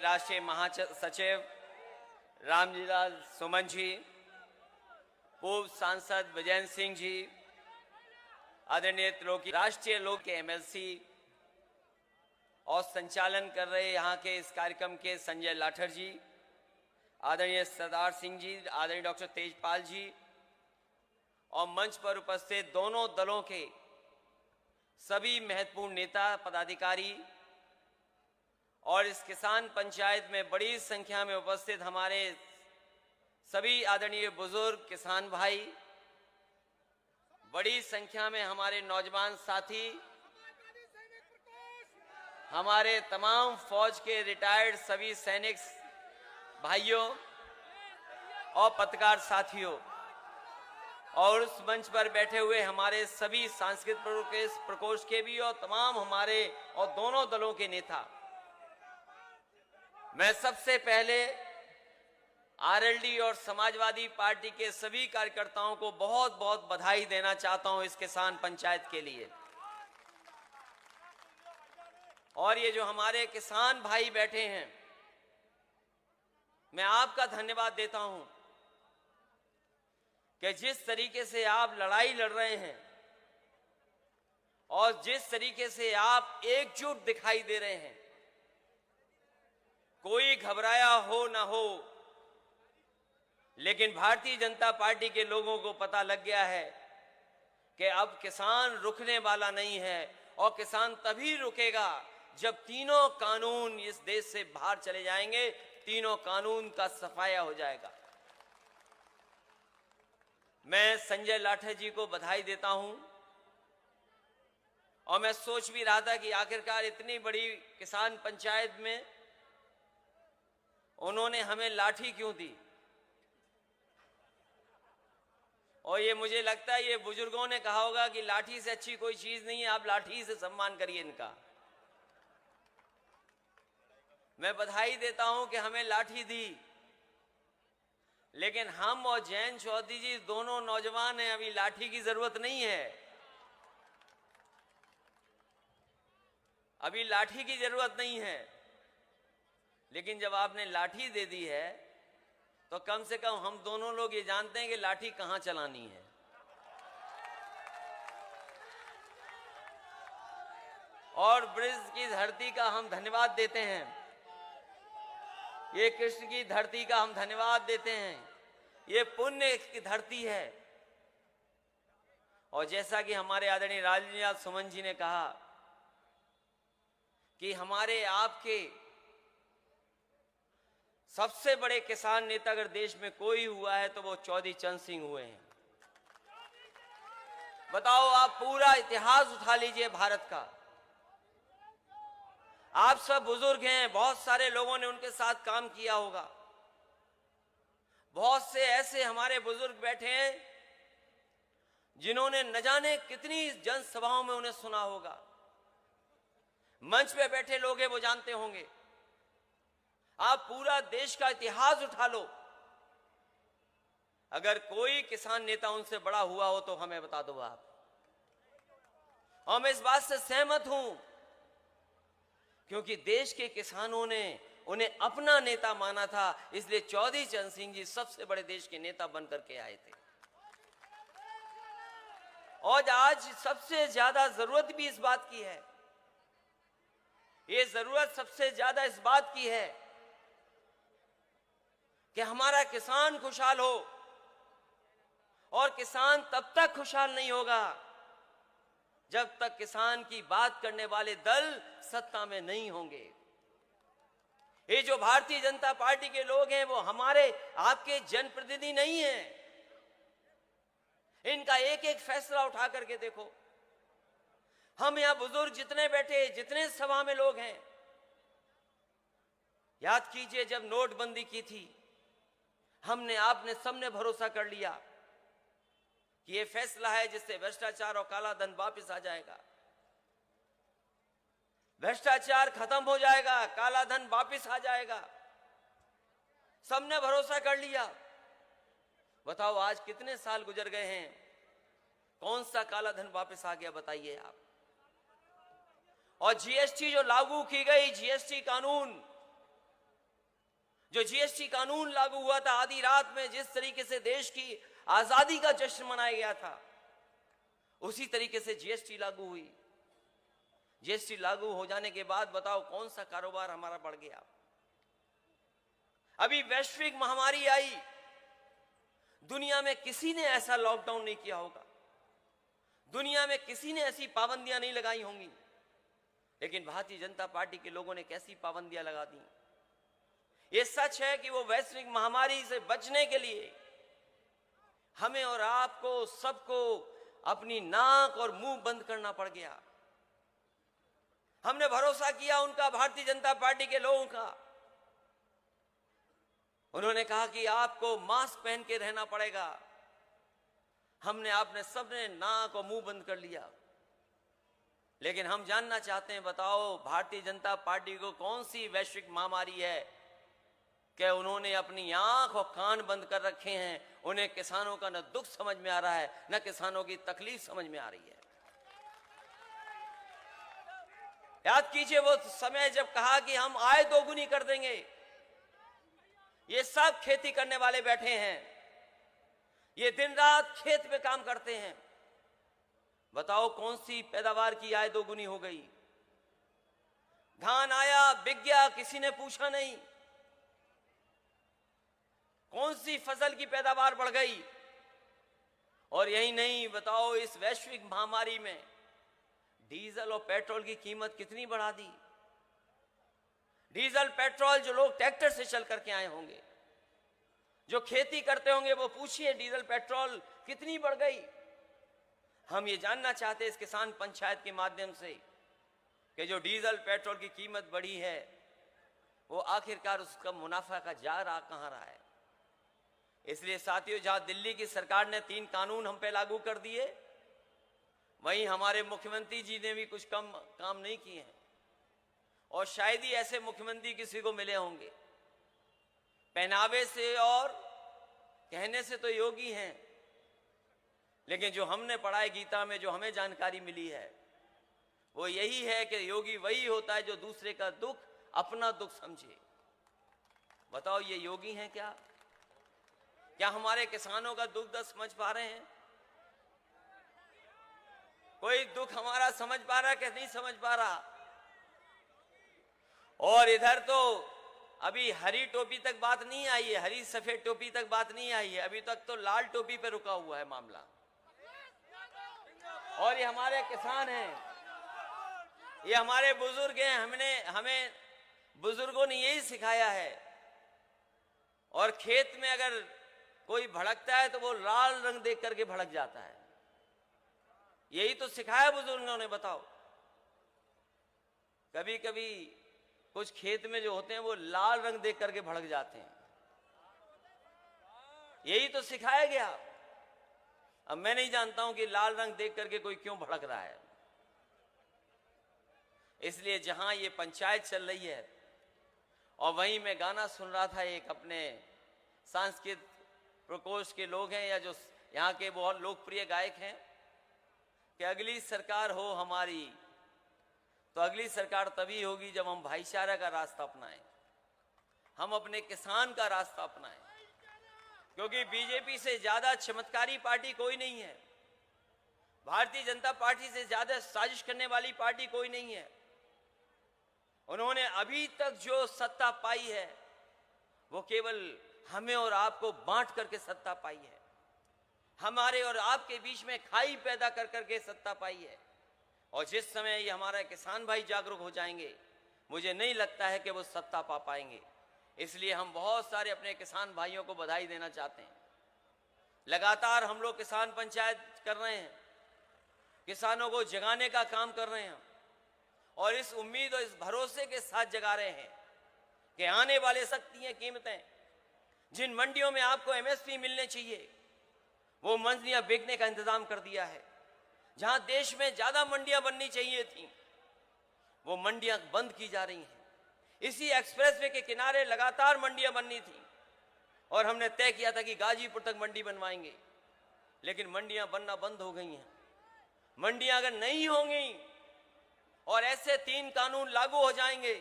राष्ट्रीय महासचिव रामजीलाल सुमन जी, पूर्व सांसद विजय सिंह जी, आदरणीय राष्ट्रीय लोक के एमएलसी और संचालन कर रहे यहाँ के इस कार्यक्रम के संजय लाठर जी, आदरणीय सरदार सिंह जी, आदरणीय डॉक्टर तेजपाल जी और मंच पर उपस्थित दोनों दलों के सभी महत्वपूर्ण नेता पदाधिकारी और इस किसान पंचायत में बड़ी संख्या में उपस्थित हमारे सभी आदरणीय बुजुर्ग किसान भाई, बड़ी संख्या में हमारे नौजवान साथी, हमारे तमाम फौज के रिटायर्ड सभी सैनिक भाइयों और पत्रकार साथियों और उस मंच पर बैठे हुए हमारे सभी सांस्कृतिक प्रकोष्ठ के भी और तमाम हमारे और दोनों दलों के नेता, मैं सबसे पहले आरएलडी और समाजवादी पार्टी के सभी कार्यकर्ताओं को बहुत बहुत बधाई देना चाहता हूं इस किसान पंचायत के लिए। और ये जो हमारे किसान भाई बैठे हैं, मैं आपका धन्यवाद देता हूं कि जिस तरीके से आप लड़ाई लड़ रहे हैं और जिस तरीके से आप एकजुट दिखाई दे रहे हैं, कोई घबराया हो ना हो, लेकिन भारतीय जनता पार्टी के लोगों को पता लग गया है कि अब किसान रुकने वाला नहीं है और किसान तभी रुकेगा जब तीनों कानून इस देश से बाहर चले जाएंगे, तीनों कानून का सफाया हो जाएगा। मैं संजय लाठर जी को बधाई देता हूं और मैं सोच भी रहा था कि आखिरकार इतनी बड़ी किसान पंचायत में उन्होंने हमें लाठी क्यों दी। और ये मुझे लगता है ये बुजुर्गों ने कहा होगा कि लाठी से अच्छी कोई चीज नहीं है, आप लाठी से सम्मान करिए इनका। मैं बधाई देता हूं कि हमें लाठी दी, लेकिन हम और जयंत चौधरी जी दोनों नौजवान हैं, अभी लाठी की जरूरत नहीं है, अभी लाठी की जरूरत नहीं है। लेकिन जब आपने लाठी दे दी है तो कम से कम हम दोनों लोग ये जानते हैं कि लाठी कहां चलानी है। और ब्रज की धरती का हम धन्यवाद देते हैं, ये कृष्ण की धरती का हम धन्यवाद देते हैं, ये पुण्य की धरती है। और जैसा कि हमारे आदरणीय रामजीलाल सुमन जी ने कहा कि हमारे आपके सबसे बड़े किसान नेता अगर देश में कोई हुआ है तो वो चौधरी चरण सिंह हुए हैं। बताओ, आप पूरा इतिहास उठा लीजिए भारत का, आप सब बुजुर्ग हैं, बहुत सारे लोगों ने उनके साथ काम किया होगा, बहुत से ऐसे हमारे बुजुर्ग बैठे हैं जिन्होंने न जाने कितनी जनसभाओं में उन्हें सुना होगा, मंच पे बैठे लोग हैं वो जानते होंगे। आप पूरा देश का इतिहास उठा लो, अगर कोई किसान नेता उनसे बड़ा हुआ हो तो हमें बता दो आप। और मैं इस बात से सहमत हूं क्योंकि देश के किसानों ने उन्हें अपना नेता माना था, इसलिए चौधरी चरण सिंह जी सबसे बड़े देश के नेता बनकर के आए थे। और आज सबसे ज्यादा जरूरत भी इस बात की है, ये जरूरत सबसे ज्यादा इस बात की है कि हमारा किसान खुशहाल हो। और किसान तब तक खुशहाल नहीं होगा जब तक किसान की बात करने वाले दल सत्ता में नहीं होंगे। ये जो भारतीय जनता पार्टी के लोग हैं वो हमारे आपके जनप्रतिनिधि नहीं हैं। इनका एक एक फैसला उठा करके देखो, हम यहां बुजुर्ग जितने बैठे, जितने सभा में लोग हैं, याद कीजिए जब नोटबंदी की थी, हमने आपने सबने भरोसा कर लिया कि यह फैसला है जिससे भ्रष्टाचार और काला धन वापस आ जाएगा, भ्रष्टाचार खत्म हो जाएगा, काला धन वापस आ जाएगा, सबने भरोसा कर लिया। बताओ आज कितने साल गुजर गए हैं, कौन सा काला धन वापस आ गया बताइए आप। और जीएसटी जो लागू की गई, जीएसटी कानून, जो जीएसटी कानून लागू हुआ था, आधी रात में जिस तरीके से देश की आजादी का जश्न मनाया गया था, उसी तरीके से जीएसटी लागू हुई। जीएसटी लागू हो जाने के बाद बताओ कौन सा कारोबार हमारा बढ़ गया। अभी वैश्विक महामारी आई, दुनिया में किसी ने ऐसा लॉकडाउन नहीं किया होगा, दुनिया में किसी ने ऐसी पाबंदियां नहीं लगाई होंगी, लेकिन भारतीय जनता पार्टी के लोगों ने कैसी पाबंदियां लगा दी। ये सच है कि वो वैश्विक महामारी से बचने के लिए हमें और आपको सबको अपनी नाक और मुंह बंद करना पड़ गया। हमने भरोसा किया उनका, भारतीय जनता पार्टी के लोगों का। उन्होंने कहा कि आपको मास्क पहन के रहना पड़ेगा। आपने सबने नाक और मुंह बंद कर लिया। लेकिन हम जानना चाहते हैं, बताओ भारतीय जनता पार्टी को कौन सी वैश्विक महामारी है कि उन्होंने अपनी आंख और कान बंद कर रखे हैं। उन्हें किसानों का न दुख समझ में आ रहा है, न किसानों की तकलीफ समझ में आ रही है। याद कीजिए वो समय जब कहा कि हम आय दोगुनी कर देंगे। ये सब खेती करने वाले बैठे हैं, ये दिन रात खेत में काम करते हैं। बताओ कौन सी पैदावार की आय दोगुनी हो गई। धान आया, बिक गया, किसी ने पूछा नहीं। कौन सी फसल की पैदावार बढ़ गई। और यही नहीं, बताओ इस वैश्विक महामारी में डीजल और पेट्रोल की कीमत कितनी बढ़ा दी। डीजल पेट्रोल जो लोग ट्रैक्टर से चल करके आए होंगे, जो खेती करते होंगे, वो पूछिए डीजल पेट्रोल कितनी बढ़ गई। हम ये जानना चाहते हैं इस किसान पंचायत के माध्यम से कि जो डीजल पेट्रोल की कीमत बढ़ी है, वो आखिरकार उसका मुनाफा का जा रहा कहां रहा है। इसलिए साथियों, जहां दिल्ली की सरकार ने 3 कानून हम पे लागू कर दिए, वहीं हमारे मुख्यमंत्री जी ने भी कुछ कम काम नहीं किए हैं। और शायद ही ऐसे मुख्यमंत्री किसी को मिले होंगे। पहनावे से और कहने से तो योगी हैं, लेकिन जो हमने पढ़ा है गीता में, जो हमें जानकारी मिली है, वो यही है कि योगी वही होता है जो दूसरे का दुख अपना दुख समझे। बताओ ये योगी हैं क्या? क्या हमारे किसानों का दुख दर्द समझ पा रहे हैं? कोई दुख हमारा समझ पा रहा है कि नहीं समझ पा रहा? और इधर तो अभी हरी टोपी तक बात नहीं आई है, हरी सफेद टोपी तक बात नहीं आई है, अभी तक तो लाल टोपी पे रुका हुआ है मामला। और ये हमारे किसान हैं, ये हमारे बुजुर्ग हैं, हमें बुजुर्गों ने यही सिखाया है। और खेत में अगर कोई भड़कता है तो वो लाल रंग देख करके भड़क जाता है, यही तो सिखाया बुजुर्गों ने। बताओ, कभी कभी कुछ खेत में जो होते हैं वो लाल रंग देख करके भड़क जाते हैं, यही तो सिखाया गया। अब मैं नहीं जानता हूं कि लाल रंग देख करके कोई क्यों भड़क रहा है। इसलिए जहां ये पंचायत चल रही है, और वहीं मैं गाना सुन रहा था, एक अपने सांस्कृतिक प्रकोष्ठ के लोग हैं या जो यहाँ के बहुत लोकप्रिय गायक हैं, कि अगली सरकार हो हमारी तो अगली सरकार तभी होगी जब हम भाईचारा का रास्ता अपनाएं, हम अपने किसान का रास्ता अपनाएं। क्योंकि बीजेपी से ज्यादा चमत्कारी पार्टी कोई नहीं है, भारतीय जनता पार्टी से ज्यादा साजिश करने वाली पार्टी कोई नहीं है। उन्होंने अभी तक जो सत्ता पाई है वो केवल हमें और आपको बांट करके सत्ता पाई है, हमारे और आपके बीच में खाई पैदा कर करके सत्ता पाई है। और जिस समय ये हमारे किसान भाई जागरूक हो जाएंगे, मुझे नहीं लगता है कि वो सत्ता पा पाएंगे। इसलिए हम बहुत सारे अपने किसान भाइयों को बधाई देना चाहते हैं। लगातार हम लोग किसान पंचायत कर रहे हैं, किसानों को जगाने का काम कर रहे हैं, और इस उम्मीद और इस भरोसे के साथ जगा रहे हैं कि आने वाले सख्ती कीमतें, जिन मंडियों में आपको एमएसपी मिलने चाहिए, वो मंडियां बिकने का इंतजाम कर दिया है। जहां देश में ज्यादा मंडियां बननी चाहिए थी, वो मंडियां बंद की जा रही हैं। इसी एक्सप्रेसवे के किनारे लगातार मंडियां बननी थी, और हमने तय किया था कि गाजीपुर तक मंडी बनवाएंगे, लेकिन मंडियां बनना बंद हो गई हैं। मंडियां अगर नहीं होंगी और ऐसे 3 कानून लागू हो जाएंगे,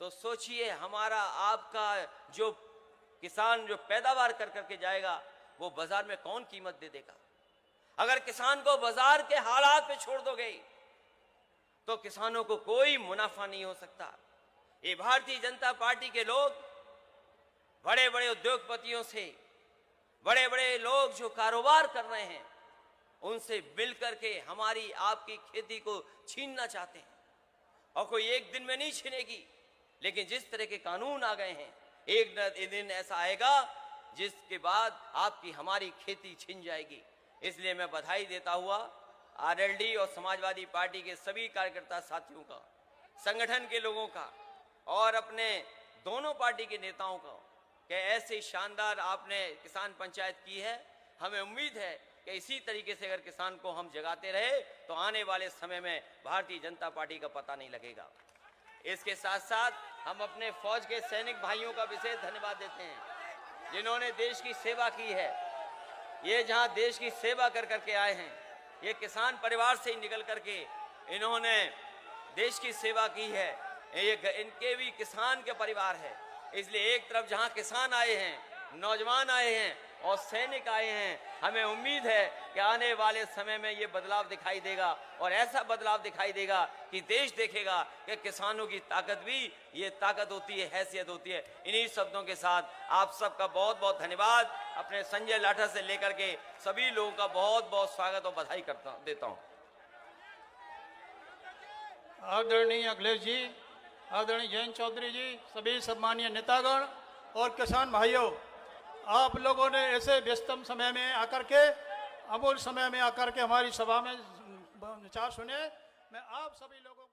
तो सोचिए हमारा आपका जो किसान जो पैदावार कर करके जाएगा वो बाजार में कौन कीमत दे देगा। अगर किसान को बाजार के हालात पे छोड़ दोगे तो किसानों को कोई मुनाफा नहीं हो सकता। ये भारतीय जनता पार्टी के लोग बड़े बड़े उद्योगपतियों से, बड़े बड़े लोग जो कारोबार कर रहे हैं उनसे मिल करके हमारी आपकी खेती को छीनना चाहते हैं। और कोई एक दिन में नहीं छीनेगी, लेकिन जिस तरह के कानून आ गए हैं एक न दिन ऐसा आएगा जिसके बाद आपकी हमारी खेती छिन जाएगी। इसलिए मैं बधाई देता हुआ आरएलडी और समाजवादी पार्टी के सभी कार्यकर्ता साथियों का, संगठन के लोगों का और अपने दोनों पार्टी के नेताओं का कि ऐसे शानदार आपने किसान पंचायत की है। हमें उम्मीद है कि इसी तरीके से अगर किसान को हम जगाते रहे तो आने वाले समय में भारतीय जनता पार्टी का पता नहीं लगेगा। इसके साथ साथ हम अपने फौज के सैनिक भाइयों का विशेष धन्यवाद देते हैं जिन्होंने देश की सेवा की है। ये जहां देश की सेवा कर करके आए हैं, ये किसान परिवार से ही निकल करके इन्होंने देश की सेवा की है। ये इनके भी किसान के परिवार है। इसलिए एक तरफ जहां किसान आए हैं, नौजवान आए हैं और सैनिक आए हैं, हमें उम्मीद है कि आने वाले समय में ये बदलाव दिखाई देगा और ऐसा बदलाव दिखाई देगा कि देश देखेगा कि किसानों की ताकत भी ये ताकत होती है, हैसियत होती है। इन्हीं शब्दों के साथ आप सबका बहुत बहुत धन्यवाद। अपने संजय लाठा से लेकर के सभी लोगों का बहुत बहुत स्वागत और बधाई देता हूँ। आदरणीय अखिलेश जी, आदरणीय जयंत चौधरी जी, सभी सम्मानीय नेतागण और किसान भाइयों, आप लोगों ने ऐसे व्यस्तम समय में आकर के, अमूल्य समय में आकर के हमारी सभा में विचार सुने। मैं आप सभी लोगों